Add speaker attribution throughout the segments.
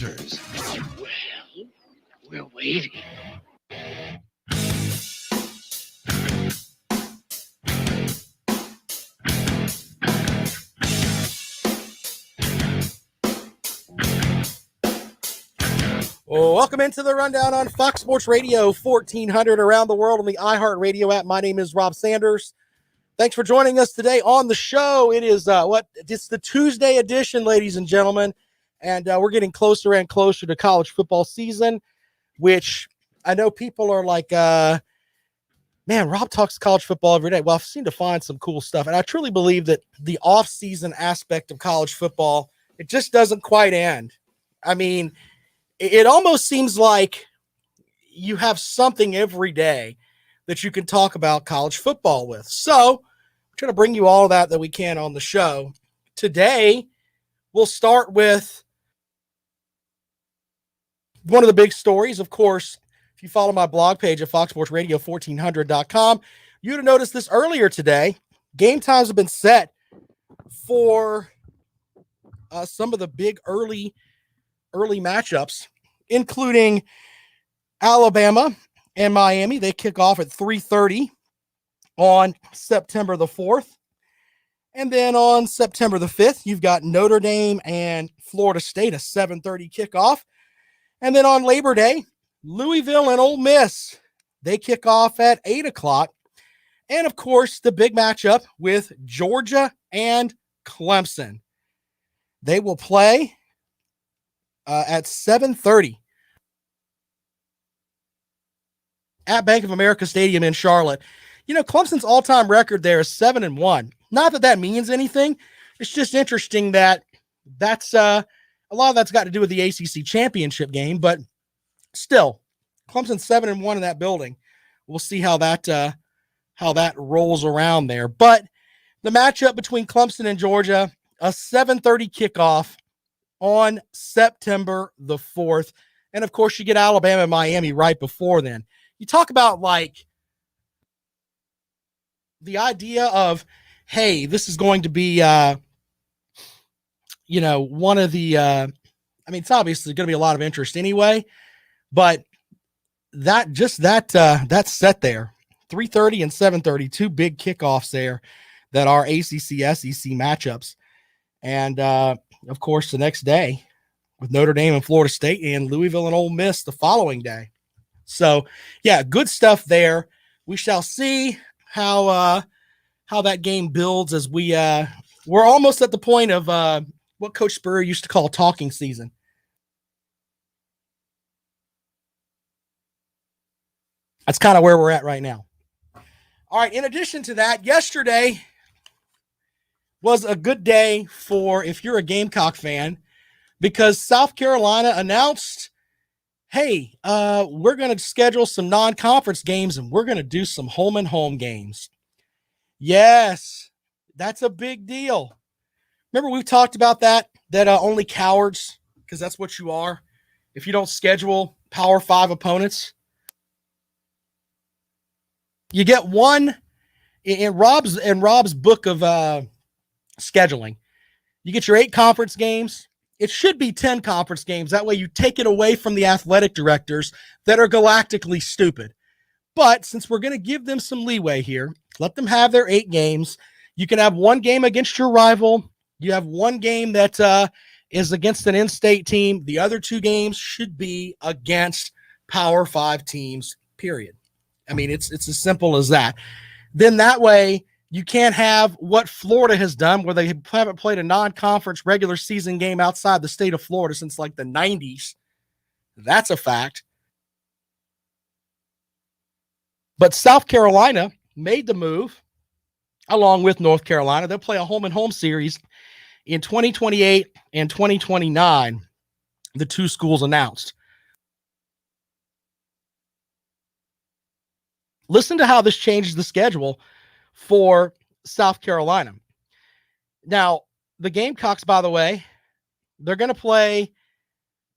Speaker 1: answers.
Speaker 2: Well, we're waiting.
Speaker 3: Well, welcome into the rundown on Fox Sports Radio 1400 around the world on the iHeartRadio app. My name is Rob Sanders. Thanks for joining us today on the show. It is it's the Tuesday edition, ladies and gentlemen, and we're getting closer and closer to college football season, which I know people are like, man, Rob talks college football every day. Well, I've seen to find some cool stuff, and I truly believe that the off-season aspect of college football, it just doesn't quite end. I mean, it almost seems like you have something every day that you can talk about college football with. So I'm trying to bring you all of that we can on the show. Today, we'll start with one of the big stories. Of course, if you follow my blog page at foxsportsradio1400.com, you'd have noticed this earlier today. Game times have been set for some of the big early matchups, including Alabama and Miami. They kick off at 3:30 on September the 4th. And then on September the 5th, you've got Notre Dame and Florida State, a 7:30 kickoff. And then on Labor Day, Louisville and Ole Miss, they kick off at 8 o'clock. And, of course, the big matchup with Georgia and Clemson. They will play at 7:30 at Bank of America Stadium in Charlotte. You know, Clemson's all-time record there is 7-1. Not that that means anything. It's just interesting that that's a lot of that's got to do with the ACC championship game, but still, Clemson's 7-1 in that building. We'll see how that rolls around there. But the matchup between Clemson and Georgia, a 7:30 kickoff on September the 4th. And, of course, you get Alabama and Miami right before then. You talk about, like, the idea of, hey, this is going to be, one of the it's obviously going to be a lot of interest anyway, but that's set there. 3:30 and 7:30, two big kickoffs there that are ACC-SEC matchups. And, of course, the next day with Notre Dame and Florida State and Louisville and Ole Miss the following day. So, yeah, good stuff there. We shall see how that game builds as we're almost at the point of what Coach Spurrier used to call talking season. That's kind of where we're at right now. All right, in addition to that, yesterday was a good day for if you're a Gamecock fan, because South Carolina announced, hey, we're going to schedule some non-conference games and we're going to do some home-and-home games. Yes, that's a big deal. Remember we've talked about that only cowards, because that's what you are, if you don't schedule Power 5 opponents. You get one in Rob's book of scheduling. You get your 8 conference games. It should be 10 conference games. That way you take it away from the athletic directors that are galactically stupid. But since we're going to give them some leeway here, let them have their 8 games. You can have one game against your rival. You have one game that is against an in-state team. The other 2 games should be against Power 5 teams, period. I mean, it's as simple as that. Then that way you can't have what Florida has done, where they haven't played a non-conference regular season game outside the state of Florida since like the 90s. That's a fact. But South Carolina made the move along with North Carolina. They'll play a home-and-home series in 2028 and 2029, the 2 schools announced. Listen to how this changes the schedule for South Carolina. Now, the Gamecocks, by the way, they're going to play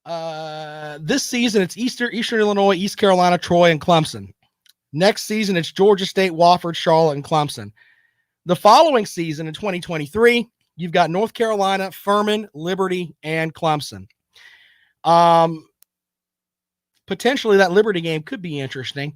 Speaker 3: this season. It's Eastern Illinois, East Carolina, Troy, and Clemson. Next season, it's Georgia State, Wofford, Charlotte, and Clemson. The following season in 2023, you've got North Carolina, Furman, Liberty, and Clemson. Potentially that Liberty game could be interesting.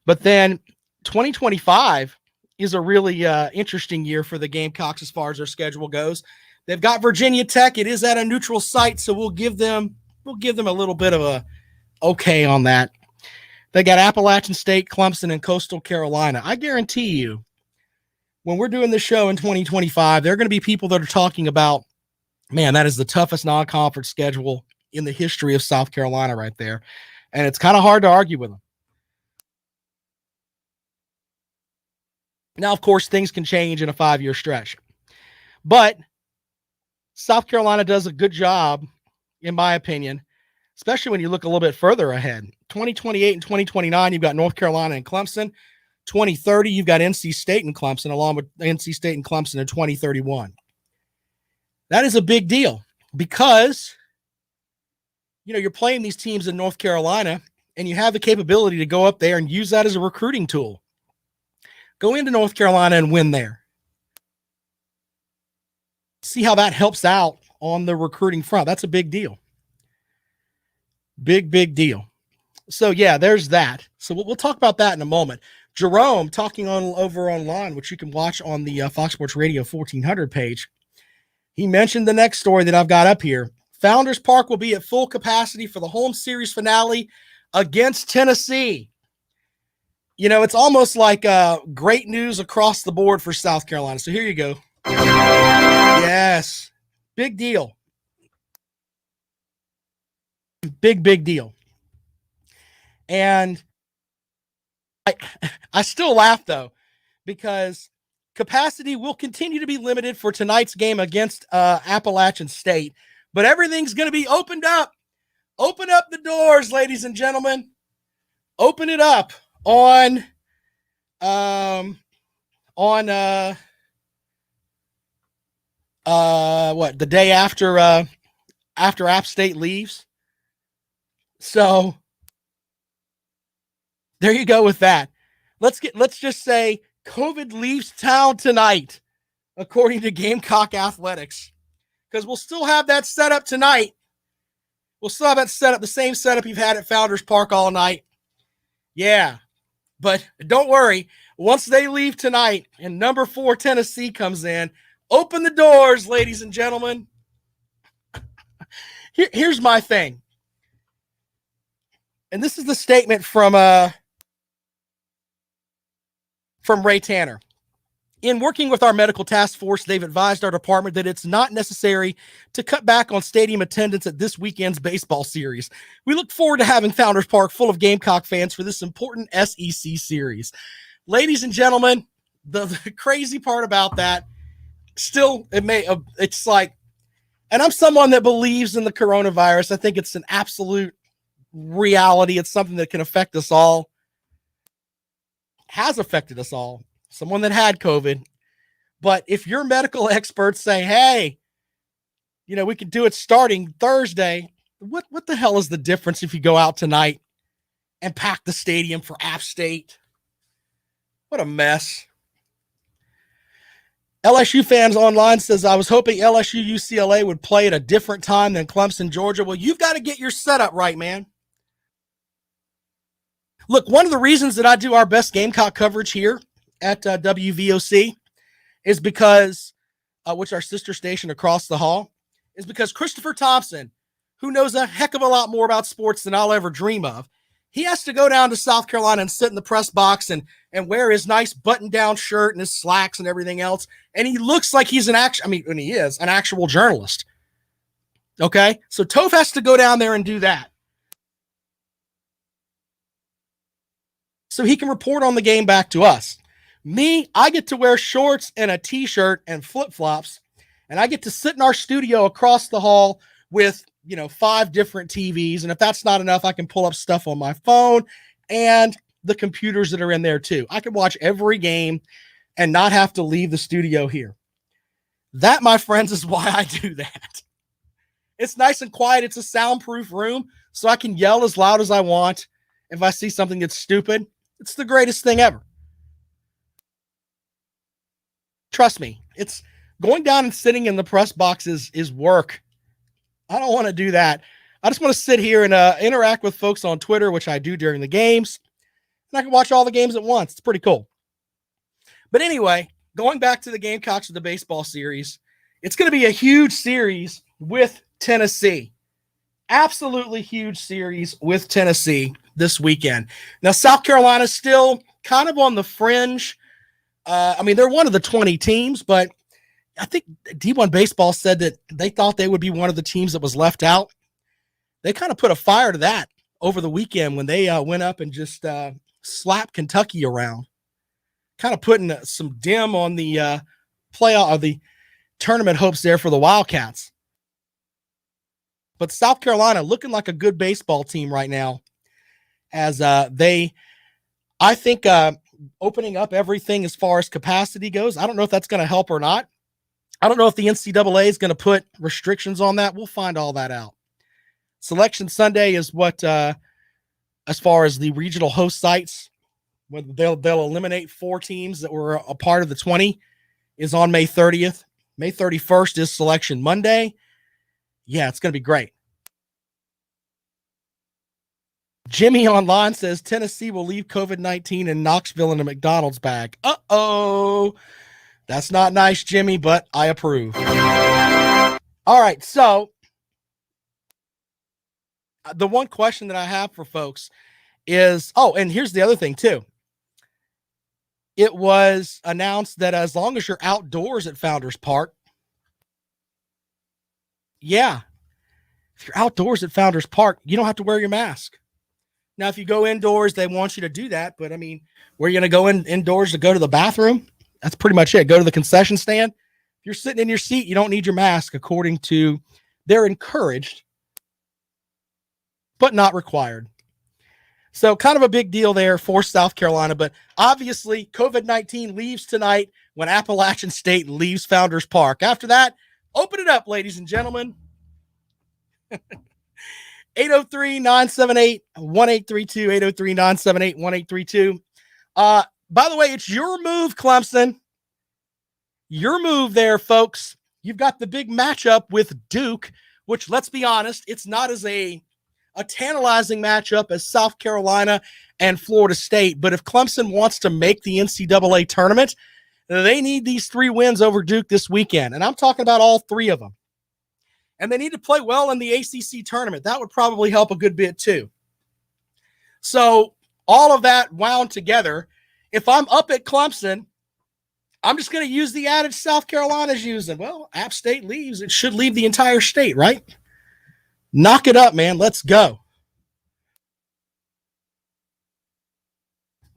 Speaker 3: But then 2025 is a really interesting year for the Gamecocks as far as their schedule goes. They've got Virginia Tech. It is at a neutral site, so we'll give them a little bit of a okay on that. They got Appalachian State, Clemson, and Coastal Carolina. I guarantee you, when we're doing this show in 2025, there are going to be people that are talking about, man, that is the toughest non-conference schedule in the history of South Carolina right there. And it's kind of hard to argue with them. Now, of course, things can change in a 5-year stretch. But South Carolina does a good job, in my opinion, especially when you look a little bit further ahead. 2028 and 2029, you've got North Carolina and Clemson. 2030, you've got NC State and Clemson, along with NC State and Clemson in 2031. That is a big deal because, you're playing these teams in North Carolina and you have the capability to go up there and use that as a recruiting tool. Go into North Carolina and win there. See how that helps out on the recruiting front. That's a big deal. Big deal. So, yeah, there's that. So we'll talk about that in a moment. Jerome, talking over online, which you can watch on the Fox Sports Radio 1400 page, he mentioned the next story that I've got up here. Founders Park will be at full capacity for the home series finale against Tennessee. It's almost like great news across the board for South Carolina. So here you go. Yes. Big deal. Big deal. And I still laugh, though, because capacity will continue to be limited for tonight's game against Appalachian State. But everything's going to be opened up. Open up the doors, ladies and gentlemen. Open it up on the day after App State leaves. So there you go with that. Let's just say COVID leaves town tonight, according to Gamecock Athletics, because we'll still have that setup tonight. We'll still have that setup, the same setup you've had at Founders Park all night. Yeah, but don't worry. Once they leave tonight and number 4 Tennessee comes in, open the doors, ladies and gentlemen. Here's my thing. And this is the statement from Ray Tanner. In working with our medical task force, they've advised our department that it's not necessary to cut back on stadium attendance at this weekend's baseball series. We look forward to having Founders Park full of Gamecock fans for this important SEC series. Ladies and gentlemen, the crazy part about that, still, it's like, and I'm someone that believes in the coronavirus. I think it's an absolute reality. It's something that can affect us all. Has affected us all. Someone that had COVID. But if your medical experts say, hey, we could do it starting Thursday, what the hell is the difference if you go out tonight and pack the stadium for App State? What a mess. LSU fans online says, I was hoping LSU UCLA would play at a different time than Clemson, Georgia. Well, you've got to get your setup right, man. Look, one of the reasons that I do our best Gamecock coverage here at WVOC is because, which our sister station across the hall, is because Christopher Thompson, who knows a heck of a lot more about sports than I'll ever dream of, he has to go down to South Carolina and sit in the press box and wear his nice button-down shirt and his slacks and everything else. And he looks like he's when he is an actual journalist. Okay? So Toph has to go down there and do that. So he can report on the game back to us. Me, I get to wear shorts and a t-shirt and flip-flops, and I get to sit in our studio across the hall with, 5 different TVs. And if that's not enough, I can pull up stuff on my phone and the computers that are in there too. I can watch every game and not have to leave the studio here. That, my friends, is why I do that. It's nice and quiet. It's a soundproof room, so I can yell as loud as I want. If I see something that's stupid, it's the greatest thing ever. Trust me, it's going down and sitting in the press box is work. I don't want to do that. I just want to sit here and interact with folks on Twitter, which I do during the games. And I can watch all the games at once. It's pretty cool. But anyway, going back to the Gamecocks of the baseball series, it's going to be a huge series with Tennessee. Absolutely huge series with Tennessee this weekend. Now, South Carolina's still kind of on the fringe. They're one of the 20 teams, but I think D1 Baseball said that they thought they would be one of the teams that was left out. They kind of put a fire to that over the weekend when they went up and just slapped Kentucky around, kind of putting some dim on the playoff or the tournament hopes there for the Wildcats. But South Carolina looking like a good baseball team right now as I think opening up everything as far as capacity goes. I don't know if that's going to help or not. I don't know if the NCAA is going to put restrictions on that. We'll find all that out. Selection Sunday is what, as far as the regional host sites, when they'll eliminate 4 teams that were a part of the 20, is on May 30th. May 31st is Selection Monday. Yeah, it's going to be great. Jimmy online says Tennessee will leave COVID-19 in Knoxville in a McDonald's bag. Uh-oh. That's not nice, Jimmy, but I approve. All right, so the one question that I have for folks is, and here's the other thing too. It was announced that as long as you're outdoors at Founders Park, if you're outdoors at Founders Park, you don't have to wear your mask. Now, if you go indoors, they want you to do that. But, where you're going to go indoors to go to the bathroom, that's pretty much it. Go to the concession stand. If you're sitting in your seat, you don't need your mask, according to they're encouraged, but not required. So kind of a big deal there for South Carolina. But obviously, COVID-19 leaves tonight when Appalachian State leaves Founders Park. After that, open it up, ladies and gentlemen. 803-978-1832, 803-978-1832. By the way, it's your move, Clemson. Your move there, folks. You've got the big matchup with Duke, which, let's be honest, it's not as a tantalizing matchup as South Carolina and Florida State. But if Clemson wants to make the NCAA tournament, they need these 3 wins over Duke this weekend. And I'm talking about all 3 of them. And they need to play well in the ACC tournament. That would probably help a good bit too. So all of that wound together, if I'm up at Clemson, I'm just going to use the adage South Carolina's using. Well, App State leaves. It should leave the entire state, right? Knock it up, man. Let's go.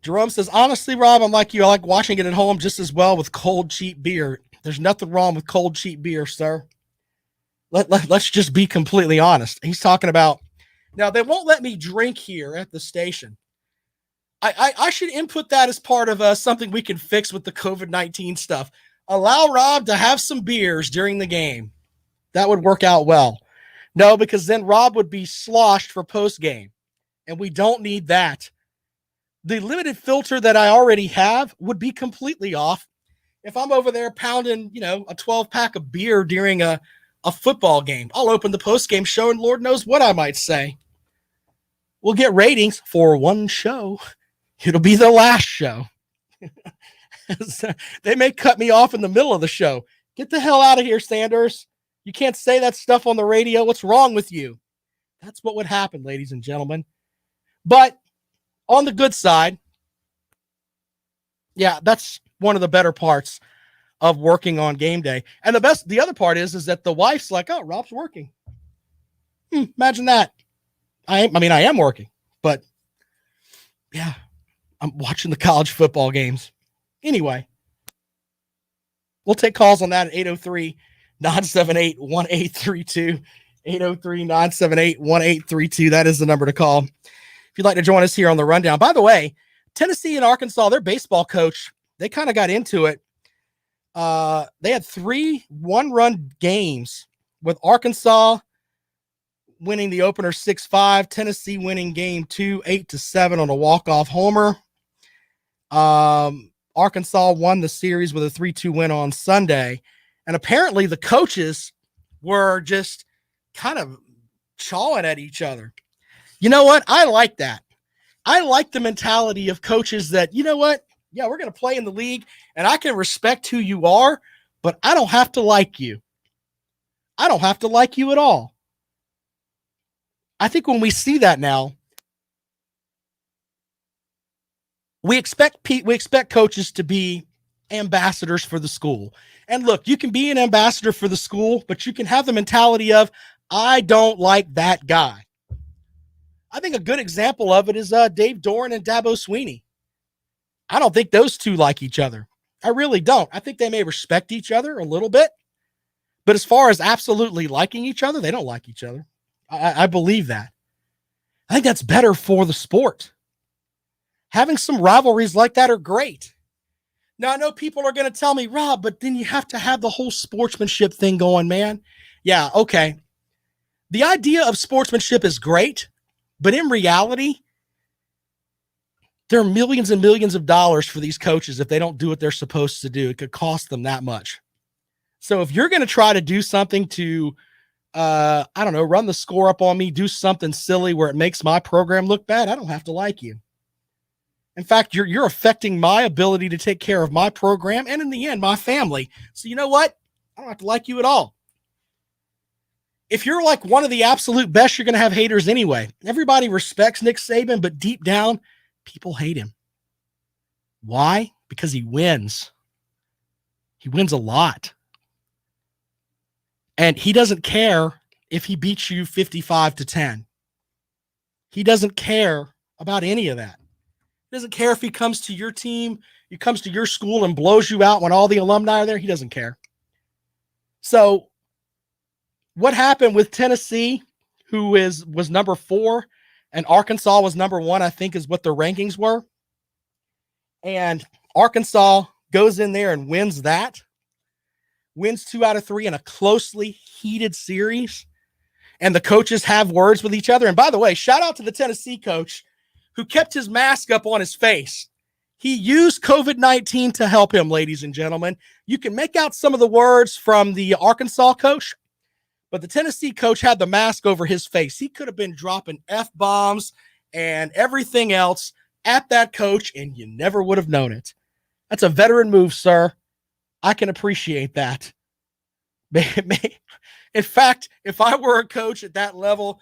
Speaker 3: Jerome says, honestly, Rob, I'm like you. I like watching it at home just as well with cold, cheap beer. There's nothing wrong with cold, cheap beer, sir. Let's just be completely honest. He's talking about, now they won't let me drink here at the station. I should input that as part of something we can fix with the COVID-19 stuff. Allow Rob to have some beers during the game. That would work out well. No, because then Rob would be sloshed for post game, and we don't need that. The limited filter that I already have would be completely off if I'm over there pounding, a 12-pack of beer during a football game. I'll open the post-game show and Lord knows what I might say. We'll get ratings for one show. It'll be the last show. They may cut me off in the middle of the show. Get the hell out of here, Sanders. You can't say that stuff on the radio. What's wrong with you? That's what would happen, ladies and gentlemen. But on the good side, that's one of the better parts of working on game day. And the other part is that the wife's like, oh, Rob's working. Imagine that. I am working, but I'm watching the college football games. Anyway, we'll take calls on that at 803-978-1832, 803-978-1832. That is the number to call if you'd like to join us here on the rundown. By the way, Tennessee and Arkansas, their baseball coach, they kind of got into it. They had 3 one-run games with Arkansas winning the opener 6-5, Tennessee winning game 2 8-7 on a walk-off homer. Arkansas won the series with a 3-2 win on Sunday. And apparently the coaches were just kind of chawing at each other. You know what? I like that. I like the mentality of coaches that, you know what? Yeah, we're going to play in the league and I can respect who you are, but I don't have to like you. I don't have to like you at all. I think when we see that now, we expect coaches to be ambassadors for the school. And look, you can be an ambassador for the school, but you can have the mentality of, I don't like that guy. I think a good example of it is Dave Doran and Dabo Sweeney. I don't think those two like each other. I really don't. I think they may respect each other a little bit, but as far as absolutely liking each other, they don't like each other. I believe that. I think that's better for the sport. Having some rivalries like that are great. Now, I know people are going to tell me, Rob, but then you have to have the whole sportsmanship thing going, man. Yeah, okay. The idea of sportsmanship is great, but in reality, there are millions and millions of dollars for these coaches if they don't do what they're supposed to do. It could cost them that much. So if you're going to try to do something to, I don't know, run the score up on me, do something silly where it makes my program look bad, I don't have to like you. In fact, you're affecting my ability to take care of my program and in the end, my family. So you know what? I don't have to like you at all. If you're like one of the absolute best, you're going to have haters anyway. Everybody respects Nick Saban, but deep down, people hate him. Why? Because he wins. He wins a lot. And he doesn't care if he beats you 55-10. He doesn't care about any of that. He doesn't care if he comes to your team, he comes to your school and blows you out when all the alumni are there. He doesn't care. So what happened with Tennessee, who was number 4, and Arkansas was number 1, I think is what the rankings were. And Arkansas goes in there and wins 2 out of 3 in a closely heated series. And the coaches have words with each other. And by the way, shout out to the Tennessee coach who kept his mask up on his face. He used COVID-19 to help him, ladies and gentlemen. You can make out some of the words from the Arkansas coach, but the Tennessee coach had the mask over his face. He could have been dropping F-bombs and everything else at that coach, and you never would have known it. That's a veteran move, sir. I can appreciate that. In fact, if I were a coach at that level,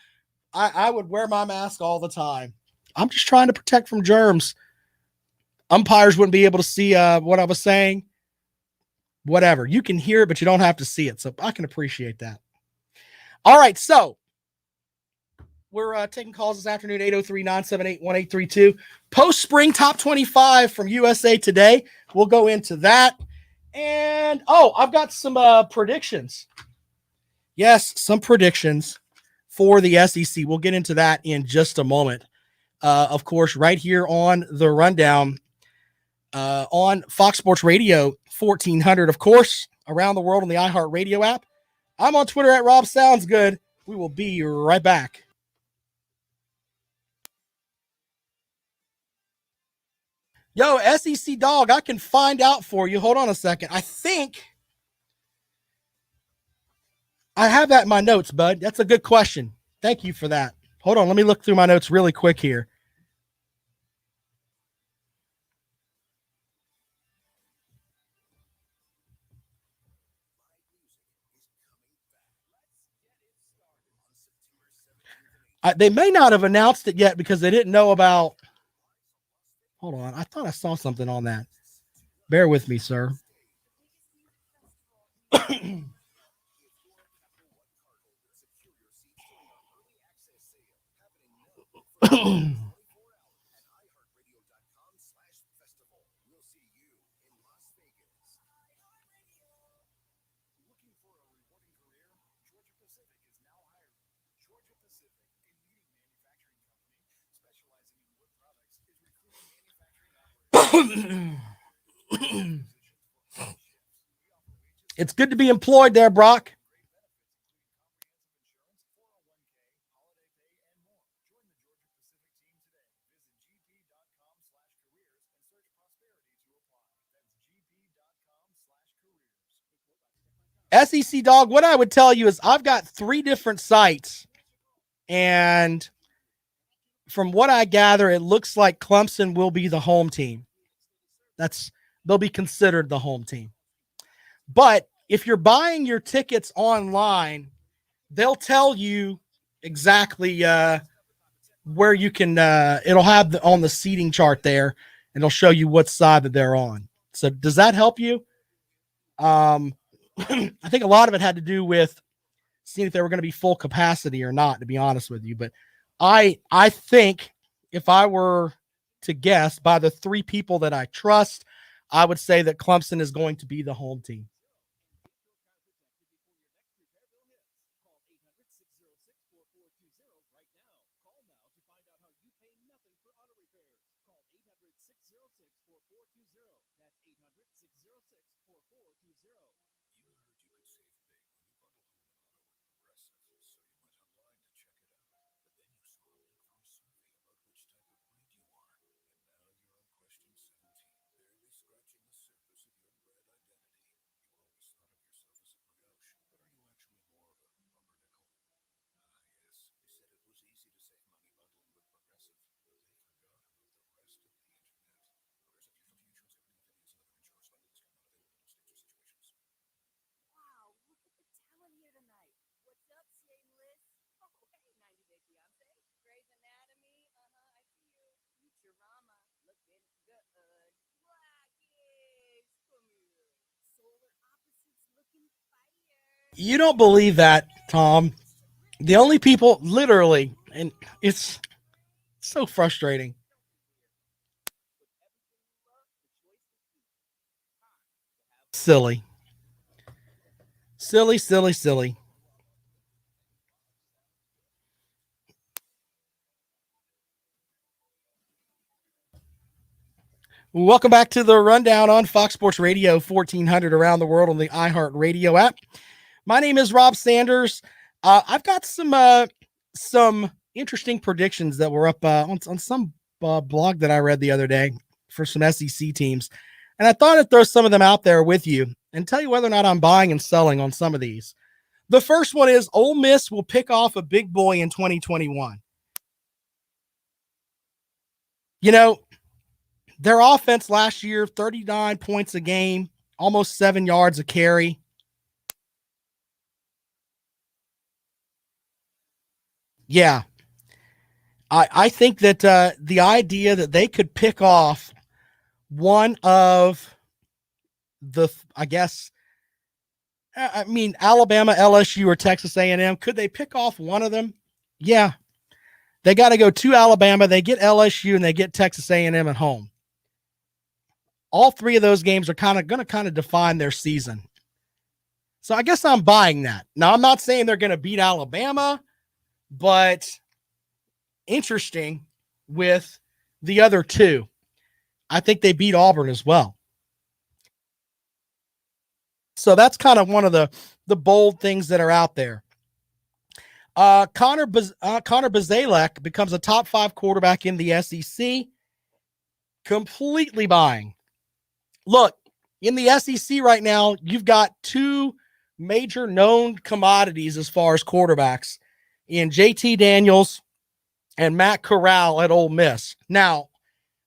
Speaker 3: I would wear my mask all the time. I'm just trying to protect from germs. Umpires wouldn't be able to see what I was saying. Whatever. You can hear it, but you don't have to see it. So I can appreciate that. All right, so we're taking calls this afternoon, 803-978-1832. Post-spring top 25 from USA Today. We'll go into that. And, I've got some predictions. Yes, some predictions for the SEC. We'll get into that in just a moment. Of course, right here on the Rundown on Fox Sports Radio 1400. Of course, around the world on the iHeartRadio app. I'm on Twitter at Rob Sounds Good. We will be right back. Yo, SEC dog, I can find out for you. Hold on a second. I think I have that in my notes, bud. That's a good question. Thank you for that. Hold on. Let me look through my notes really quick here. They may not have announced it yet because they didn't know about. Hold on. I thought I saw something on that. Bear with me, sir. It's good to be employed there, Brock. SEC dog, what I would tell you is I've got 3 different sites And from what I gather, it looks like Clemson will be the home team. They'll be considered the home team. But if you're buying your tickets online, they'll tell you exactly where you can. It'll have on the seating chart there, and it'll show you what side that they're on. So does that help you? I think a lot of it had to do with seeing if they were going to be full capacity or not, to be honest with you. But I think if I were to guess by the three people that I trust, I would say that Clemson is going to be the home team. You don't believe that, Tom. The only people, literally, and it's so frustrating. Silly. Silly, silly, silly. Welcome back to the rundown on Fox Sports Radio 1400 around the world on the iHeart Radio app. My name is Rob Sanders. I've got some interesting predictions that were up on some blog that I read the other day for some SEC teams, and I thought I'd throw some of them out there with you and tell you whether or not I'm buying and selling on some of these. The first one is Ole Miss will pick off a big boy in 2021. You know, their offense last year, 39 points a game, almost 7 yards a carry. Yeah. I think that the idea that they could pick off one of the, I guess, I mean, Alabama, LSU, or Texas A&M, could they pick off one of them? Yeah. They got to go to Alabama. They get LSU and they get Texas A&M at home. All three of those games are going to define their season. So I guess I'm buying that. Now, I'm not saying they're going to beat Alabama, but interesting with the other two. I think they beat Auburn as well. So that's kind of one of the bold things that are out there. Connor Bazelak becomes a top 5 quarterback in the SEC. Completely buying. Look, in the SEC right now, you've got two major known commodities as far as quarterbacks in JT Daniels and Matt Corral at Ole Miss. Now,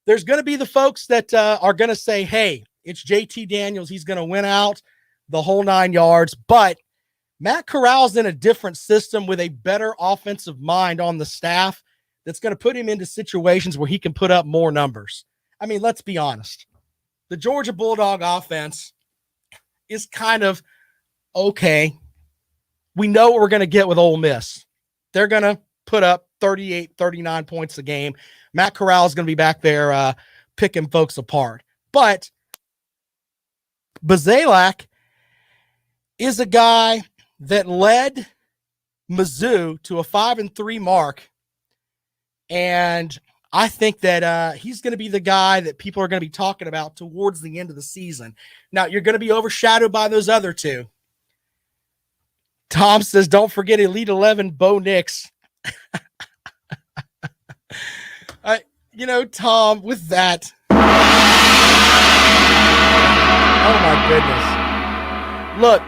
Speaker 3: there's going to be the folks that are going to say, hey, it's JT Daniels. He's going to win out the whole 9 yards. But Matt Corral's in a different system with a better offensive mind on the staff that's going to put him into situations where he can put up more numbers. I mean, let's be honest. The Georgia Bulldog offense is kind of okay. We know what we're going to get with Ole Miss. They're going to put up 38, 39 points a game. Matt Corral is going to be back there picking folks apart. But Bazelak is a guy that led Mizzou to a 5-3 mark. And I think that he's going to be the guy that people are going to be talking about towards the end of the season. Now, you're going to be overshadowed by those other two. Tom says, don't forget Elite 11 Bo Nix. Tom, with that. Oh, my goodness. Look,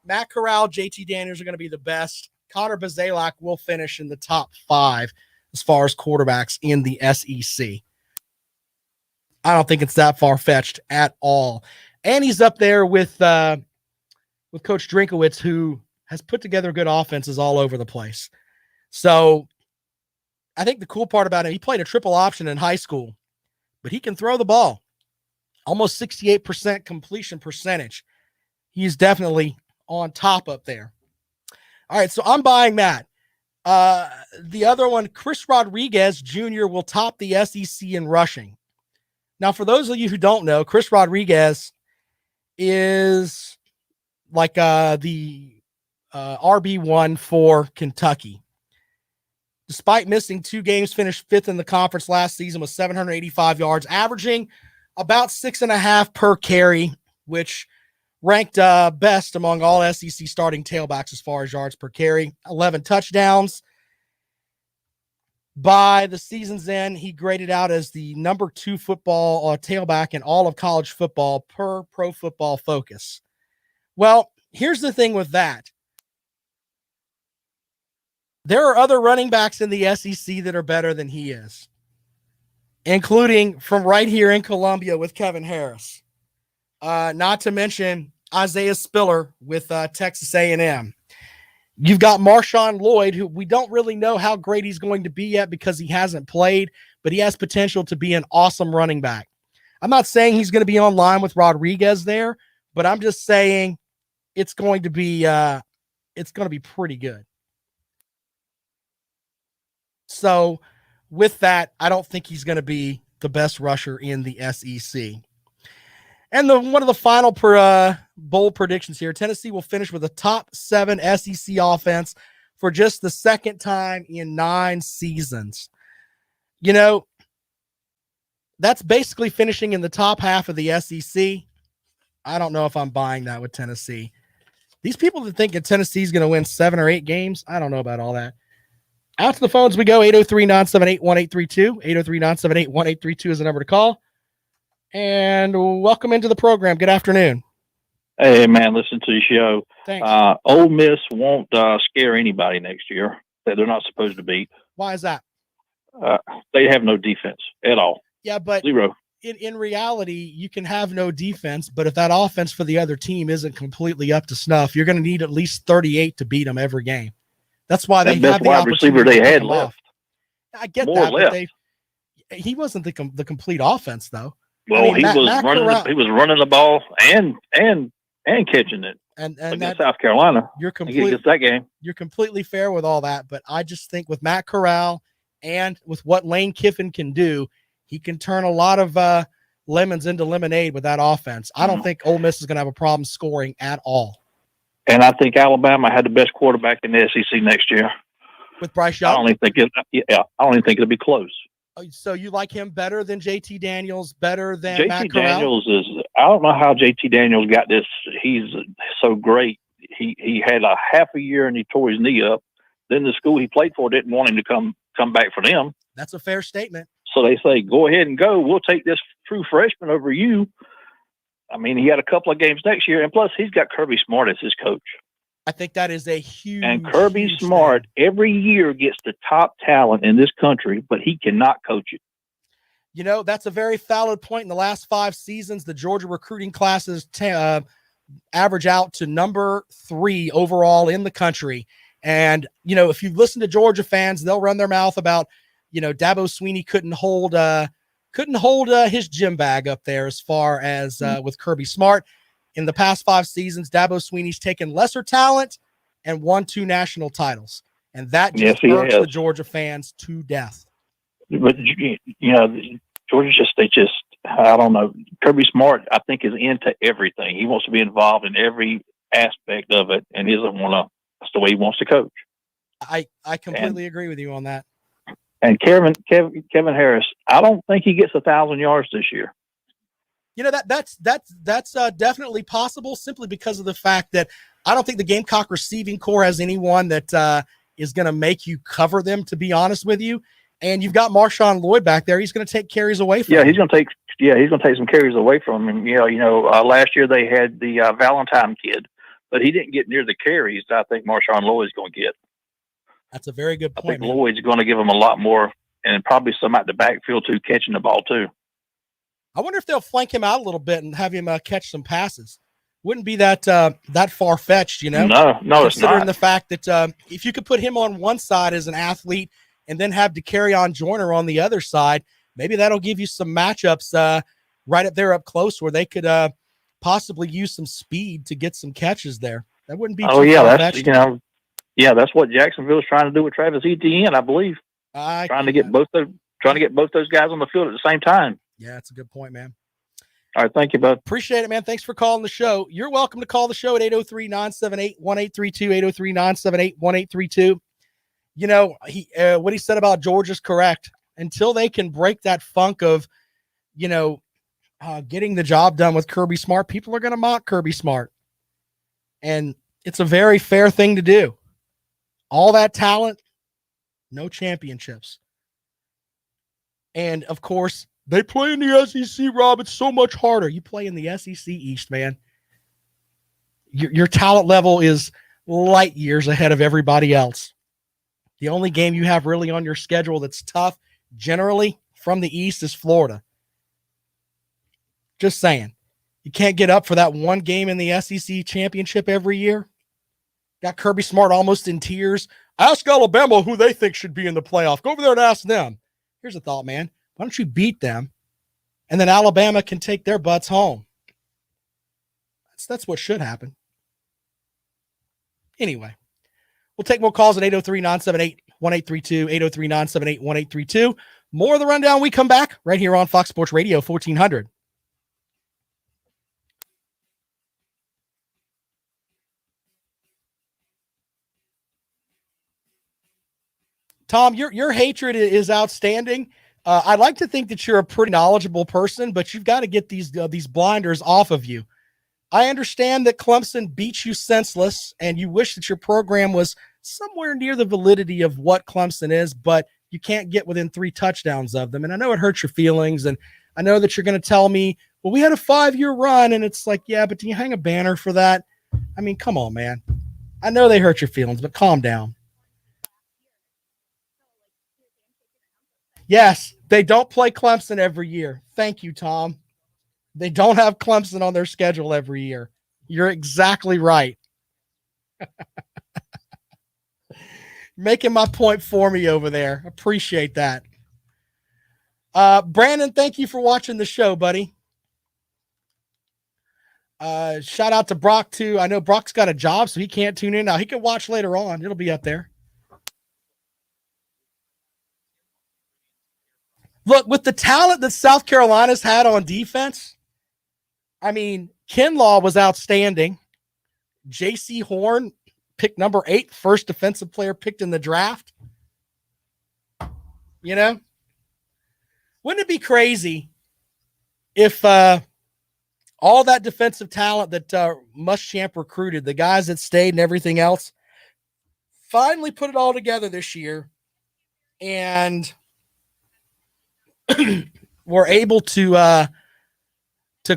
Speaker 3: Matt Corral, JT Daniels are going to be the best. Connor Bazelak will finish in the top 5 as far as quarterbacks in the SEC. I don't think it's that far-fetched at all. And he's up there with Coach Drinkowitz, who has put together good offenses all over the place. So I think the cool part about him, he played a triple option in high school, but he can throw the ball. Almost 68% completion percentage. He's definitely on top up there. All right, so I'm buying that. The other one, Chris Rodriguez Jr. will top the SEC in rushing. Now, for those of you who don't know, Chris Rodriguez is like the RB1 for Kentucky. Despite missing 2 games, finished 5th in the conference last season with 785 yards, averaging about 6.5 per carry, which ranked best among all SEC starting tailbacks as far as yards per carry. 11 touchdowns. By the season's end, he graded out as the number 2 football tailback in all of college football per Pro Football Focus. Well, here's the thing with that. There are other running backs in the SEC that are better than he is, including from right here in Columbia with Kevin Harris. Not to mention Isaiah Spiller with Texas A&M. You've got Marshawn Lloyd, who we don't really know how great he's going to be yet because he hasn't played, but he has potential to be an awesome running back. I'm not saying he's going to be on line with Rodriguez there, but I'm just saying it's going to be pretty good. So with that, I don't think he's going to be the best rusher in the SEC. And one of the final bold predictions here, Tennessee will finish with a top 7 SEC offense for just the second time in 9 seasons. You know, that's basically finishing in the top half of the SEC. I don't know if I'm buying that with Tennessee. These people that think that Tennessee is going to win 7 or 8 games, I don't know about all that. Out to the phones we go, 803-978-1832. 803-978-1832 is the number to call. And welcome into the program. Good afternoon.
Speaker 1: Hey, man, listen to the show.
Speaker 3: Thanks.
Speaker 1: Ole Miss won't scare anybody next year that they're not supposed to beat.
Speaker 3: Why is that?
Speaker 1: They have no defense at all.
Speaker 3: Yeah, but
Speaker 1: 0.
Speaker 3: In reality, you can have no defense, but if that offense for the other team isn't completely up to snuff, you're going to need at least 38 to beat them every game. That's why they have the
Speaker 1: wide receiver they had left.
Speaker 3: I get
Speaker 1: More
Speaker 3: that,
Speaker 1: left.
Speaker 3: but he wasn't the complete offense, though.
Speaker 1: Well, he was running the ball and catching it.
Speaker 3: And
Speaker 1: against South Carolina. Against that game.
Speaker 3: You're completely fair with all that, but I just think with Matt Corral and with what Lane Kiffin can do, he can turn a lot of lemons into lemonade with that offense. I don't think Ole Miss is going to have a problem scoring at all.
Speaker 1: And I think Alabama had the best quarterback in the SEC next year.
Speaker 3: With Bryce Young?
Speaker 1: I don't even think it'll be close.
Speaker 3: So you like him better than JT Daniels, better than Matt Corral?
Speaker 1: Daniels I don't know how JT Daniels got this. He's so great. He had a half a year and he tore his knee up. Then the school he played for didn't want him to come back for them.
Speaker 3: That's a fair statement.
Speaker 1: So they say, go ahead and go. We'll take this true freshman over you. I mean, he had a couple of games next year, and plus he's got Kirby Smart as his coach.
Speaker 3: I think that is a huge.
Speaker 1: And Kirby Smart every year gets the top talent in this country, but he cannot coach it.
Speaker 3: You know, that's a very valid point. In the last 5 seasons, the Georgia recruiting classes average out to number 3 overall in the country. And, you know, if you listen to Georgia fans, they'll run their mouth about, you know, Dabo Swinney couldn't hold his gym bag up there as far as with Kirby Smart. In the past 5 seasons, Dabo Swinney's taken lesser talent and won 2 national titles. And that just hurts the Georgia fans to death.
Speaker 1: But, you know, Georgia I don't know. Kirby Smart, I think, is into everything. He wants to be involved in every aspect of it, and he doesn't want to. That's the way he wants to coach.
Speaker 3: I completely agree with you on that.
Speaker 1: And Kevin Harris, I don't think he gets 1,000 yards this year.
Speaker 3: You know, that's definitely possible simply because of the fact that I don't think the Gamecock receiving corps has anyone that is going to make you cover them, to be honest with you. And you've got Marshawn Lloyd back there. He's going to take carries away from him.
Speaker 1: He's going to take some carries away from him. Last year they had the Valentine kid, but he didn't get near the carries that I think Marshawn Lloyd is going to get.
Speaker 3: That's a very good
Speaker 1: I
Speaker 3: point,
Speaker 1: think
Speaker 3: man.
Speaker 1: Lloyd's going to give them a lot more, and probably some at the backfield too, catching the ball too.
Speaker 3: I wonder if they'll flank him out a little bit and have him catch some passes. Wouldn't be that far fetched, you know?
Speaker 1: No, it's
Speaker 3: Considering
Speaker 1: not.
Speaker 3: the fact that if you could put him on one side as an athlete and then have to carry on Joyner on the other side, maybe that'll give you some matchups right up there up close where they could possibly use some speed to get some catches there. That wouldn't be too far-fetched.
Speaker 1: That's what Jacksonville is trying to do with Travis Etienne, I believe. Trying to get both those guys on the field at the same time.
Speaker 3: Yeah, that's a good point, man.
Speaker 1: All right, thank you, bud.
Speaker 3: Appreciate it, man. Thanks for calling the show. You're welcome to call the show at 803-978-1832, 803-978-1832. You know, what he said about George is correct. Until they can break that funk of, getting the job done with Kirby Smart, people are going to mock Kirby Smart. And it's a very fair thing to do. All that talent, no championships. And, of course, they play in the SEC, Rob. It's so much harder. You play in the SEC East, man. Your talent level is light years ahead of everybody else. The only game you have really on your schedule that's tough, generally, from the East is Florida. Just saying. You can't get up for that one game in the SEC championship every year. Got Kirby Smart almost in tears. Ask Alabama who they think should be in the playoff. Go over there and ask them. Here's a thought, man. Why don't you beat them, and then Alabama can take their butts home? That's what should happen. Anyway, we'll take more calls at 803-978-1832, 803-978-1832. More of the rundown we come back right here on Fox Sports Radio 1400. Tom, your hatred is outstanding. I'd like to think that you're a pretty knowledgeable person, but you've got to get these blinders off of you. I understand that Clemson beat you senseless, and you wish that your program was somewhere near the validity of what Clemson is, but you can't get within 3 touchdowns of them. And I know it hurts your feelings, and I know that you're going to tell me, well, we had a 5-year run, and it's like, yeah, but do you hang a banner for that? I mean, come on, man. I know they hurt your feelings, but calm down. Yes, they don't play Clemson every year. Thank you, Tom. They don't have Clemson on their schedule every year. You're exactly right. Making my point for me over there. Appreciate that. Brandon, thank you for watching the show, buddy. Shout out to Brock, too. I know Brock's got a job, so he can't tune in now. He can watch later on. It'll be up there. Look, with the talent that South Carolina's had on defense, I mean, Kinlaw was outstanding. J.C. Horn, pick number 8, first defensive player picked in the draft. You know? Wouldn't it be crazy if all that defensive talent that Muschamp recruited, the guys that stayed and everything else, finally put it all together this year and were able to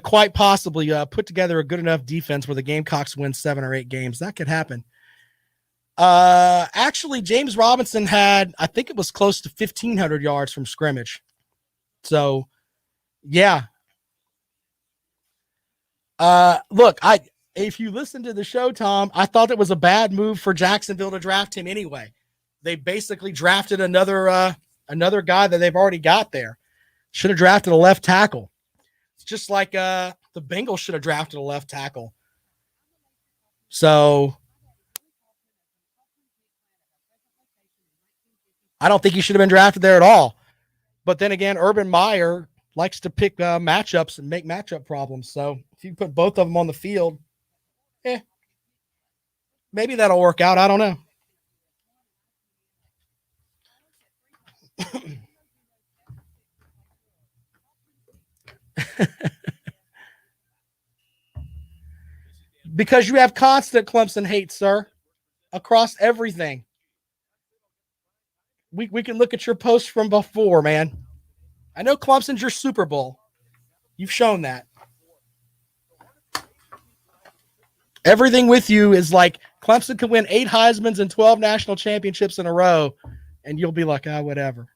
Speaker 3: quite possibly put together a good enough defense where the Gamecocks win 7 or 8 games. That could happen. Actually, James Robinson had, I think it was close to 1,500 yards from scrimmage. So, yeah. Look, if you listen to the show, Tom, I thought it was a bad move for Jacksonville to draft him anyway. They basically drafted another guy that they've already got there. Should have drafted a left tackle. It's just like the Bengals should have drafted a left tackle. So I don't think he should have been drafted there at all. But then again, Urban Meyer likes to pick matchups and make matchup problems. So if you put both of them on the field, maybe that'll work out. I don't know. Because you have constant Clemson hate, sir, across everything. We can look at your posts from before, man. I know Clemson's your Super Bowl. You've shown that. Everything with you is like Clemson could win 8 Heismans and 12 national championships in a row, and you'll be like, whatever.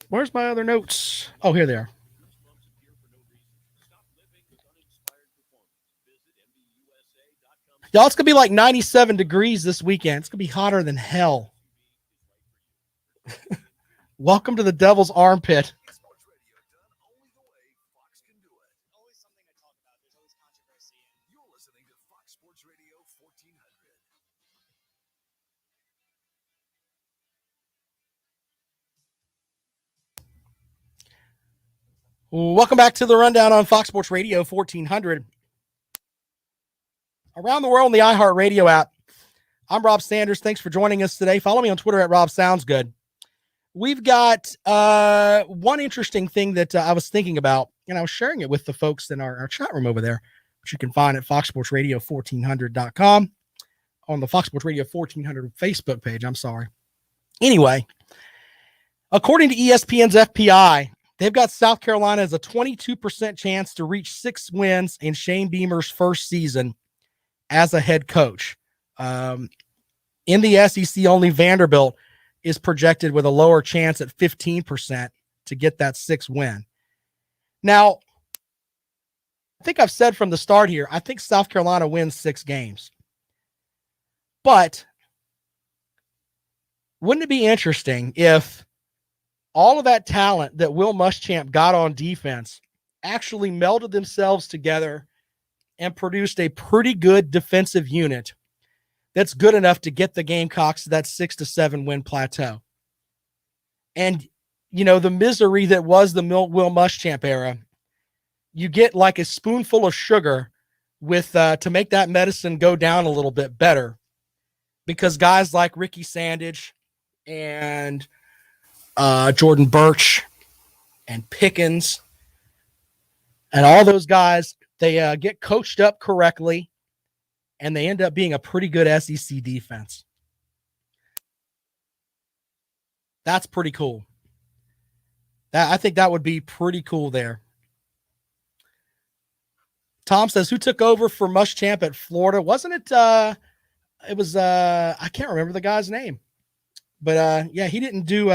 Speaker 3: Where's my other notes? Oh, here they are. Y'all, it's going to be like 97 degrees this weekend. It's going to be hotter than hell. Welcome to the Devil's Armpit. Welcome back to the Rundown on Fox Sports Radio 1400. Around the world on the iHeartRadio app. I'm Rob Sanders. Thanks for joining us today. Follow me on Twitter at RobSoundsGood. We've got one interesting thing that I was thinking about, and I was sharing it with the folks in our chat room over there, which you can find at foxsportsradio1400.com on the Fox Sports Radio 1400 Facebook page. I'm sorry. Anyway, according to ESPN's FPI, they've got South Carolina as a 22% chance to reach 6 wins in Shane Beamer's first season as a head coach. In the SEC, only Vanderbilt is projected with a lower chance at 15% to get that 6th win. Now, I think I've said from the start here, I think South Carolina wins 6 games. But wouldn't it be interesting if all of that talent that Will Muschamp got on defense actually melded themselves together and produced a pretty good defensive unit that's good enough to get the Gamecocks to that 6 to 7 win plateau? And, you know, the misery that was the Will Muschamp era, you get like a spoonful of sugar with to make that medicine go down a little bit better, because guys like Ricky Sandage and Jordan Birch and Pickens and all those guys, they get coached up correctly, and they end up being a pretty good SEC defense. That's pretty cool. I think that would be pretty cool there. Tom says, who took over for Muschamp at Florida? Wasn't it, it was, I can't remember the guy's name. But, yeah, he didn't do,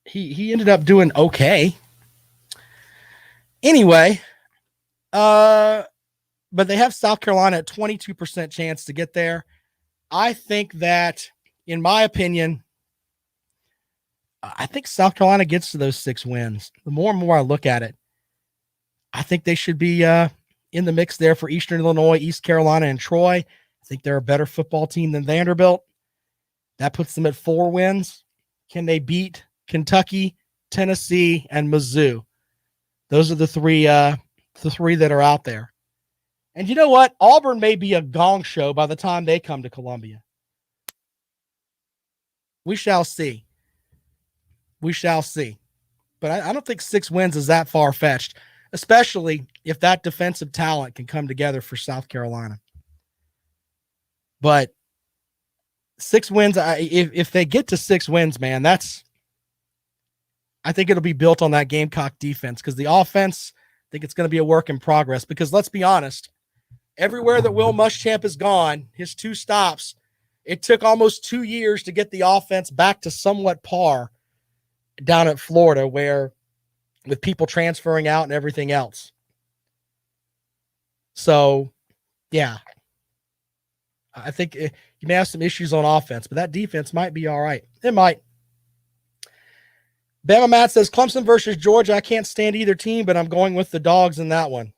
Speaker 3: he ended up doing okay. Anyway, but they have South Carolina at 22% chance to get there. I think that, in my opinion, I think South Carolina gets to those 6 wins. The more and more I look at it, I think they should be in the mix there for Eastern Illinois, East Carolina, and Troy. I think they're a better football team than Vanderbilt. That puts them at 4 wins. Can they beat Kentucky, Tennessee, and Mizzou? Those are the three that are out there. And you know what? Auburn may be a gong show by the time they come to Columbia. We shall see. We shall see. But I don't think 6 wins is that far-fetched, especially if that defensive talent can come together for South Carolina. But 6 wins, if they get to 6 wins, man, I think it'll be built on that Gamecock defense, because the offense, I think it's going to be a work in progress. Because let's be honest, everywhere that Will Muschamp has gone, his 2 stops, it took almost 2 years to get the offense back to somewhat par down at Florida, where with people transferring out and everything else. So, yeah, I think you may have some issues on offense, but that defense might be all right. It might. Bama Matt says, Clemson versus Georgia. I can't stand either team, but I'm going with the dogs in that one.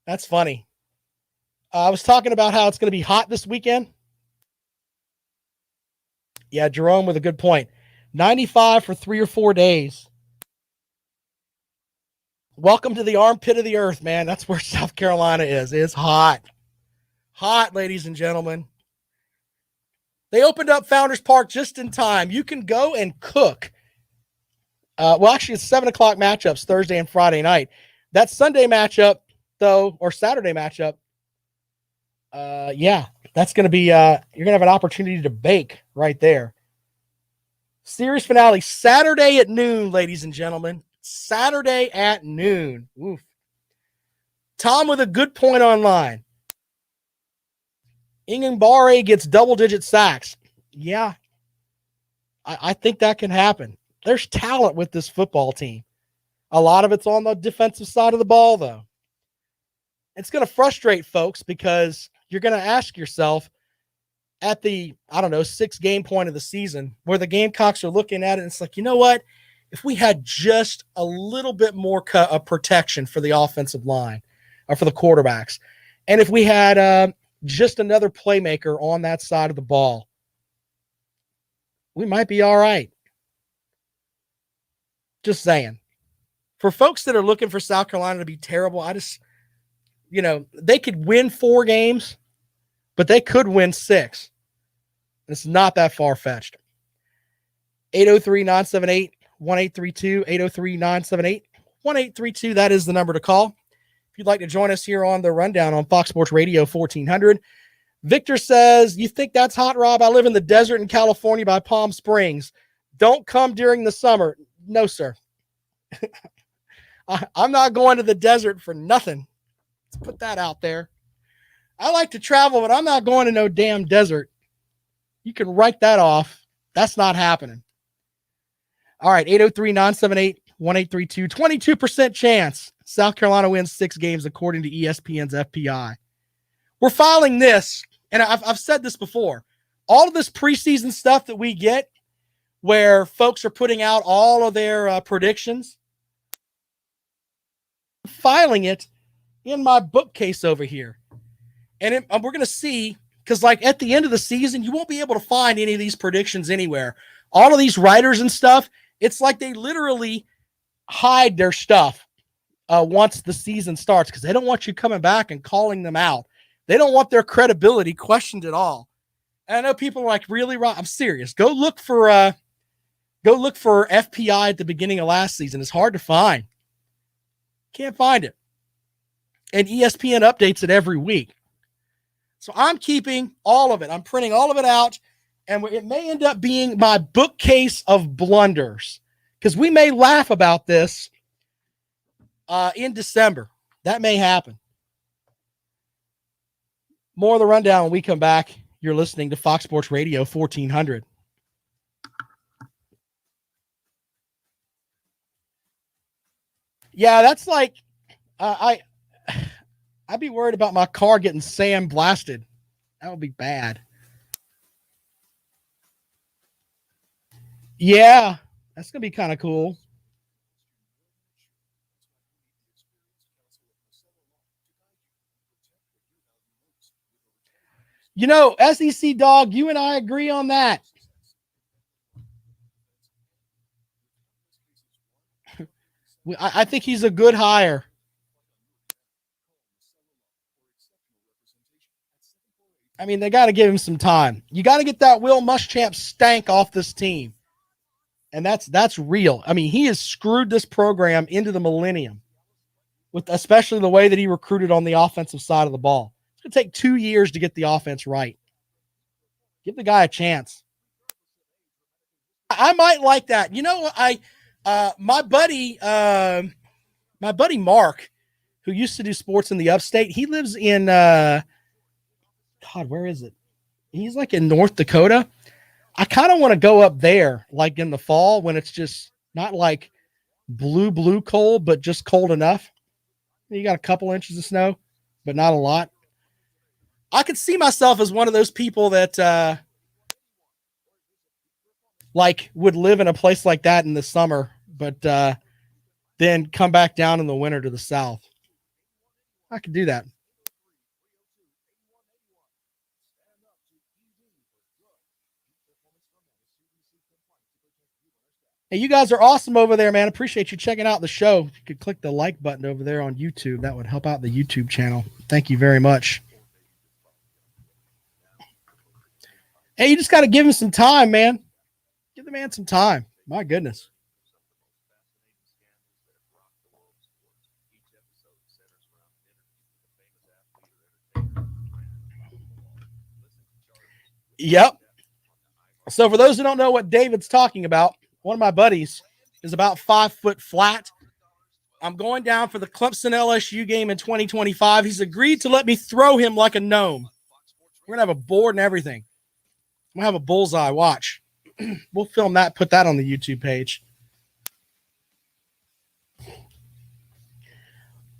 Speaker 3: That's funny. I was talking about how it's going to be hot this weekend. Yeah, Jerome with a good point. 95 for 3 or 4 days. Welcome to the armpit of the earth, man. That's where South Carolina is. It's hot. Hot, ladies and gentlemen. They opened up Founders Park just in time. You can go and cook. Well, actually, it's 7 o'clock matchups Thursday and Friday night. That Sunday matchup, though, or Saturday matchup, yeah, that's going to be, you're going to have an opportunity to bake right there. Series finale Saturday at noon, ladies and gentlemen. Saturday at noon. Oof. Tom with a good point online. Ingenbare gets double-digit sacks. Yeah, I think that can happen. There's talent with this football team. A lot of it's on the defensive side of the ball, though. It's going to frustrate folks because you're going to ask yourself at the, 6-game point of the season where the Gamecocks are looking at it, and it's like, you know what? If we had just a little bit more protection for the offensive line or for the quarterbacks, and if we had just another playmaker on that side of the ball, we might be all right. Just saying. For folks that are looking for South Carolina to be terrible, they could win 4 games, but they could win 6. It's not that far-fetched. 803-978-1832, 803-978-1832. That is the number to call. If you'd like to join us here on the Rundown on Fox Sports Radio 1400. Victor says, you think that's hot, Rob? I live in the desert in California by Palm Springs. Don't come during the summer. No, sir. I'm not going to the desert for nothing. Let's put that out there. I like to travel, but I'm not going to no damn desert. You can write that off. That's not happening. All right, 803-978-1832. 22% chance South Carolina wins 6 games according to ESPN's FPI. We're filing this, and I've said this before. All of this preseason stuff that we get where folks are putting out all of their predictions, filing it in my bookcase over here. And we're going to see, because at the end of the season, you won't be able to find any of these predictions anywhere. All of these writers and stuff, it's like they literally hide their stuff once the season starts because they don't want you coming back and calling them out. They don't want their credibility questioned at all. And I know people are like, really, Rob? I'm serious. Go look for FPI at the beginning of last season. It's hard to find. Can't find it. And ESPN updates it every week. So I'm keeping all of it. I'm printing all of it out. And it may end up being my bookcase of blunders because we may laugh about this in December. That may happen. More of the Rundown when we come back. You're listening to Fox Sports Radio 1400. Yeah, that's like I'd be worried about my car getting sandblasted. That would be bad. Yeah, that's going to be kind of cool. You know, SEC Dog, you and I agree on that. I think he's a good hire. I mean, they got to give him some time. You got to get that Will Muschamp stank off this team. And that's real. I mean, he has screwed this program into the millennium, with especially the way that he recruited on the offensive side of the ball. It's going to take 2 years to get the offense right. Give the guy a chance. I might like that. You know, my buddy Mark, who used to do sports in the upstate, he lives in God, where is it? He's like in North Dakota. I kind of want to go up there like in the fall when it's just not like blue cold, but just cold enough. You got a couple inches of snow, but not a lot. I could see myself as one of those people that like would live in a place like that in the summer, but then come back down in the winter to the south. I could do that. Hey, you guys are awesome over there, man. Appreciate you checking out the show. If you could click the like button over there on YouTube, that would help out the YouTube channel. Thank you very much. Hey, you just got to give him some time, man. Give the man some time. My goodness. Yep. So for those who don't know what David's talking about, one of my buddies is about 5 foot flat. I'm going down for the Clemson LSU game in 2025. He's agreed to let me throw him like a gnome. We're going to have a board and everything. I'm going to have a bullseye. Watch. We'll film that, put that on the YouTube page.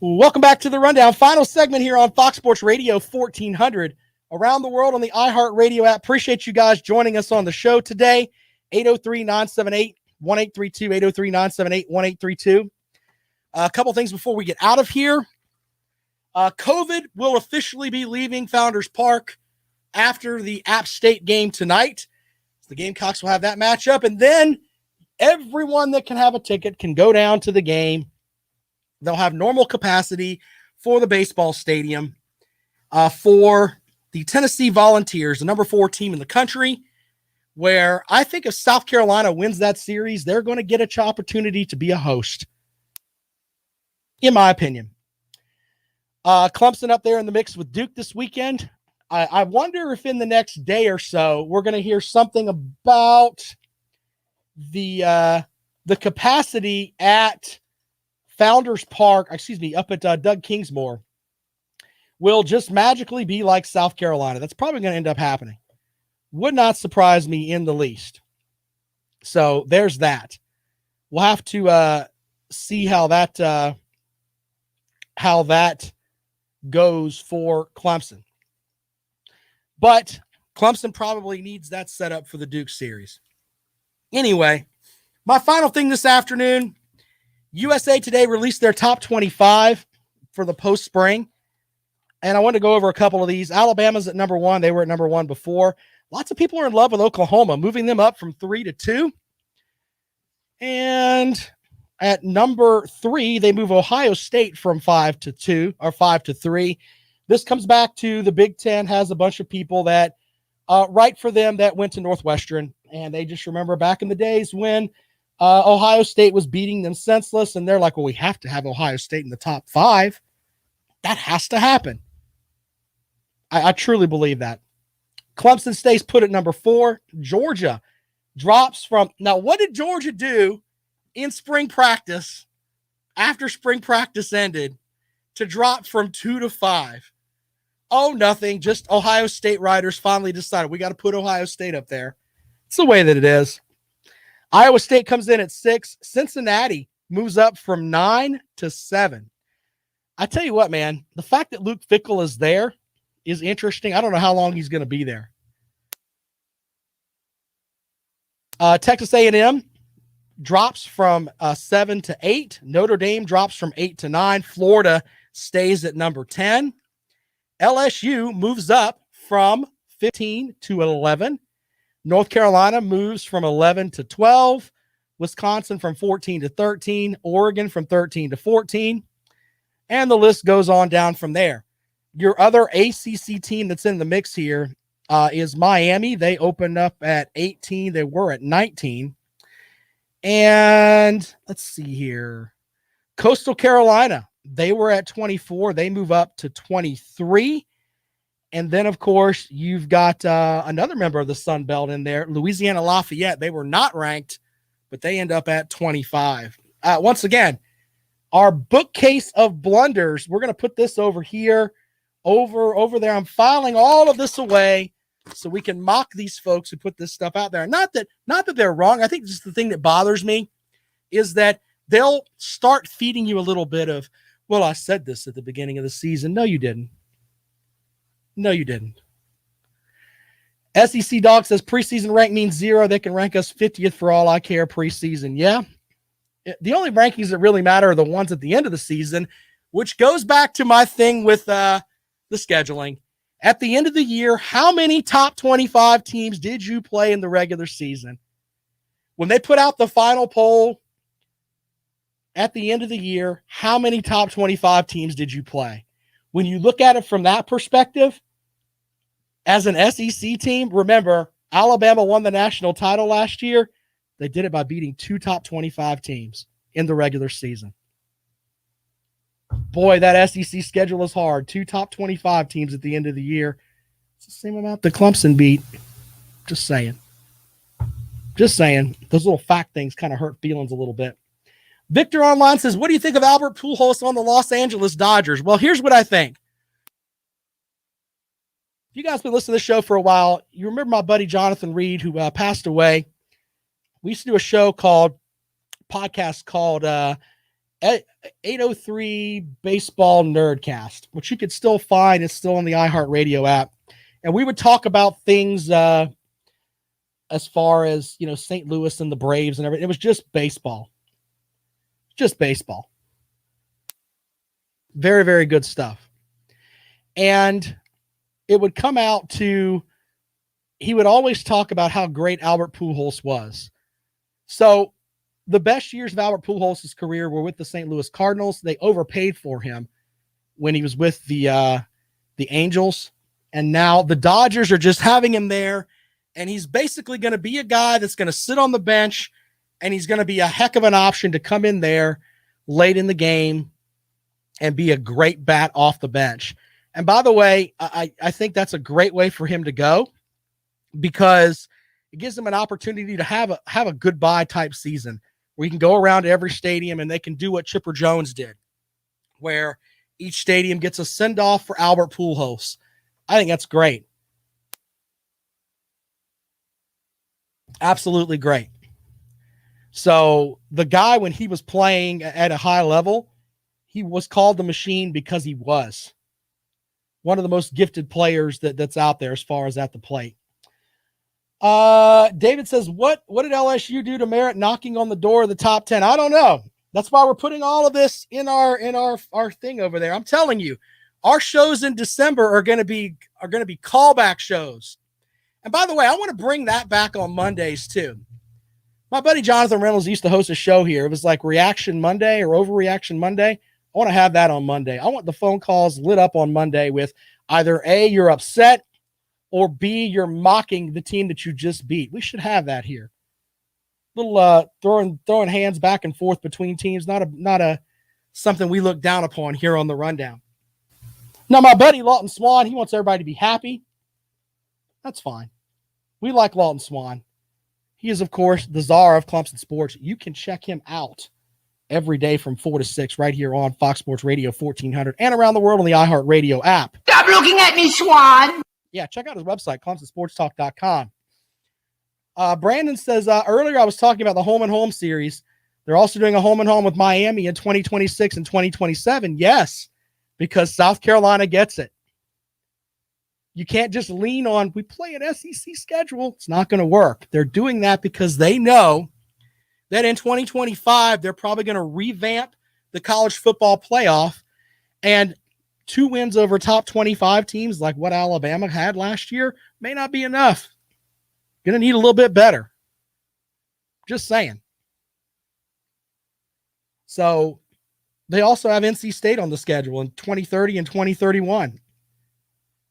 Speaker 3: Welcome back to the Rundown. Final segment here on Fox Sports Radio 1400. Around the world on the iHeartRadio app. Appreciate you guys joining us on the show today. 803-978-1832, 803-978-1832. A couple things before we get out of here. COVID will officially be leaving Founders Park after the App State game tonight. The Gamecocks will have that matchup, and then everyone that can have a ticket can go down to the game. They'll have normal capacity for the baseball stadium for the Tennessee Volunteers, the number 4 team in the country, where I think if South Carolina wins that series, they're going to get an opportunity to be a host, in my opinion. Clemson up there in the mix with Duke this weekend. I wonder if in the next day or so we're going to hear something about the capacity at Founders Park, up at Doug Kingsmore, will just magically be like South Carolina. That's probably going to end up happening. Would not surprise me in the least. So there's that. We'll have to see how that goes for Clemson. But Clemson probably needs that set up for the Duke series. Anyway, my final thing this afternoon, USA Today released their top 25 for the post-spring. And I want to go over a couple of these. Alabama's at number 1. They were at number 1 before. Lots of people are in love with Oklahoma, moving them up from 3 to 2. And at number 3, they move Ohio State from 5 to 2 or 5 to 3. This comes back to the Big Ten has a bunch of people that write for them that went to Northwestern. And they just remember back in the days when Ohio State was beating them senseless. And they're like, well, we have to have Ohio State in the top 5. That has to happen. I truly believe that. Clemson stays put at number 4. Georgia drops from. Now, what did Georgia do in spring practice after spring practice ended to drop from 2 to 5? Oh, nothing. Just Ohio State writers finally decided we got to put Ohio State up there. It's the way that it is. Iowa State comes in at 6. Cincinnati moves up from 9 to 7. I tell you what, man, the fact that Luke Fickell is there is interesting. I don't know how long he's going to be there. Texas A&M drops from 7 to 8. Notre Dame drops from 8 to 9. Florida stays at number 10. LSU moves up from 15 to 11. North Carolina moves from 11 to 12. Wisconsin from 14 to 13. Oregon from 13 to 14. And the list goes on down from there. Your other ACC team that's in the mix here is Miami. They opened up at 18. They were at 19. And let's see here. Coastal Carolina, they were at 24. They move up to 23. And then, of course, you've got another member of the Sun Belt in there, Louisiana Lafayette. They were not ranked, but they end up at 25. Once again, our bookcase of blunders, we're going to put this over here, over there. I'm filing all of this away so we can mock these folks who put this stuff out there. Not that they're wrong. I think just the thing that bothers me is that they'll start feeding you a little bit of, well, I said this at the beginning of the season. No, you didn't. No, you didn't. SEC Dog says preseason rank means 0. They can rank us 50th for all I care preseason. Yeah. The only rankings that really matter are the ones at the end of the season, which goes back to my thing with the scheduling. At the end of the year, how many top 25 teams did you play in the regular season? When they put out the final poll at the end of the year, how many top 25 teams did you play? When you look at it from that perspective, as an SEC team, remember, Alabama won the national title last year. They did it by beating 2 top 25 teams in the regular season. Boy, that SEC schedule is hard. 2 top 25 teams at the end of the year. It's the same amount the Clemson beat. Just saying. Just saying. Those little fact things kind of hurt feelings a little bit. Victor Online says, what do you think of Albert Pujols on the Los Angeles Dodgers? Well, here's what I think. If you guys have been listening to this show for a while, you remember my buddy Jonathan Reed, who passed away. We used to do a podcast called 803 Baseball Nerdcast, which you could still find. It's still on the iHeartRadio app. And we would talk about things as far as, St. Louis and the Braves and everything. It was just baseball. Just baseball. Very, very good stuff. And it would come out to, he would always talk about how great Albert Pujols was. So the best years of Albert Pujols' career were with the St. Louis Cardinals. They overpaid for him when he was with the Angels. And now the Dodgers are just having him there. And he's basically going to be a guy that's going to sit on the bench, and he's going to be a heck of an option to come in there late in the game and be a great bat off the bench. And by the way, I think that's a great way for him to go, because it gives him an opportunity to have a goodbye type season where he can go around to every stadium and they can do what Chipper Jones did, where each stadium gets a send-off for Albert Pujols. I think that's great. Absolutely great. So the guy, when he was playing at a high level, he was called the machine because he was one of the most gifted players that's out there as far as at the plate. David says, what did LSU do to merit knocking on the door of the top 10? I don't know. That's why we're putting all of this in our thing over there. I'm telling you, our shows in December are going to be callback shows. And by the way, I want to bring that back on Mondays too. My buddy Jonathan Reynolds used to host a show here. It was like Reaction Monday or Overreaction Monday. I want to have that on Monday. I want the phone calls lit up on Monday with either A, you're upset, or B, you're mocking the team that you just beat. We should have that here. Little throwing hands back and forth between teams. Not a something we look down upon here on the Rundown. Now, my buddy Lawton Swan, he wants everybody to be happy. That's fine. We like Lawton Swan. He is, of course, the czar of Clemson sports. You can check him out every day from 4 to 6 right here on Fox Sports Radio 1400 and around the world on the iHeartRadio app.
Speaker 2: Stop looking at me, Swan.
Speaker 3: Yeah, check out his website, ClemsonSportsTalk.com. Brandon says, earlier I was talking about the home and home series. They're also doing a home and home with Miami in 2026 and 2027. Yes, because South Carolina gets it. You can't just lean on, we play an SEC schedule. It's not going to work. They're doing that because they know that in 2025, they're probably going to revamp the college football playoff, and 2 wins over top 25 teams like what Alabama had last year may not be enough. Going to need a little bit better. Just saying. So they also have NC State on the schedule in 2030 and 2031.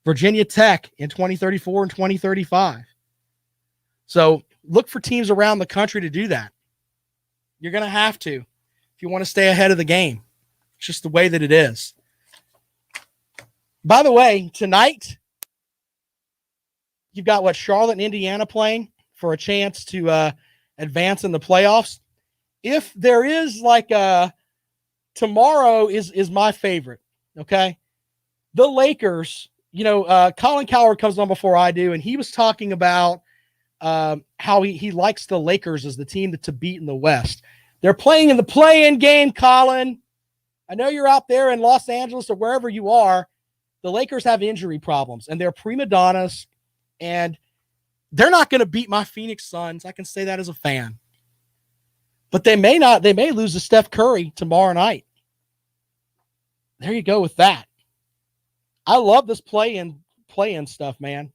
Speaker 3: Virginia Tech in 2034 and 2035. So look for teams around the country to do that. You're going to have to if you want to stay ahead of the game. It's just the way that it is. By the way, tonight, you've got Charlotte and Indiana playing for a chance to advance in the playoffs. If there is tomorrow is my favorite, okay? The Lakers, Colin Cowherd comes on before I do, and he was talking about how he likes the Lakers as the team to beat in the West. They're playing in the play-in game, Colin. I know you're out there in Los Angeles or wherever you are. The Lakers have injury problems, and they're prima donnas, and they're not going to beat my Phoenix Suns. I can say that as a fan. But they may not. They may lose to Steph Curry tomorrow night. There you go with that. I love this play-in stuff, man.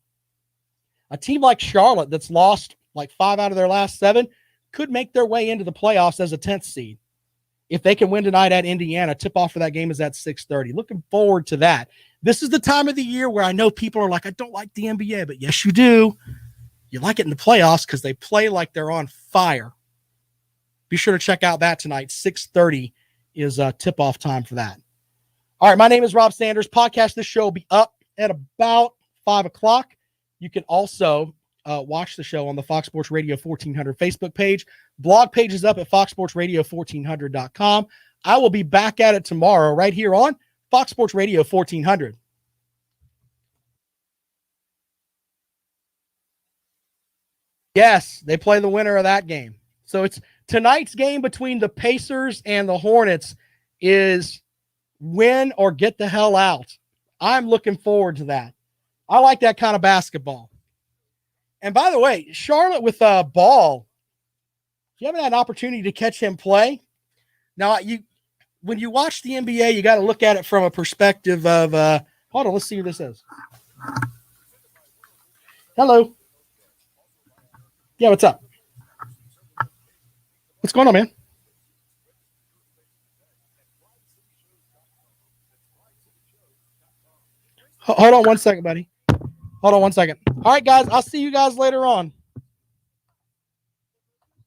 Speaker 3: A team like Charlotte that's lost like 5 out of their last 7 could make their way into the playoffs as a 10th seed. If they can win tonight at Indiana, tip-off for that game is at 6:30. Looking forward to that. This is the time of the year where I know people are like, I don't like the NBA, but yes, you do. You like it in the playoffs because they play like they're on fire. Be sure to check out that tonight. 6:30 is tip-off time for that. All right, my name is Rob Sanders. Podcast this show will be up at about 5 o'clock. You can also watch the show on the Fox Sports Radio 1400 Facebook page. Blog page is up at foxsportsradio1400.com. I will be back at it tomorrow right here on Fox Sports Radio 1400. Yes, they play the winner of that game. So it's tonight's game between the Pacers and the Hornets is win or get the hell out. I'm looking forward to that. I like that kind of basketball. And by the way, Charlotte with Ball, if you haven't had an opportunity to catch him play, now when you watch the NBA, you got to look at it from a perspective of hold on, let's see who this is. Hello. Yeah, what's up? What's going on, man? Hold on one second, buddy. Hold on one second. All right, guys, I'll see you guys later on.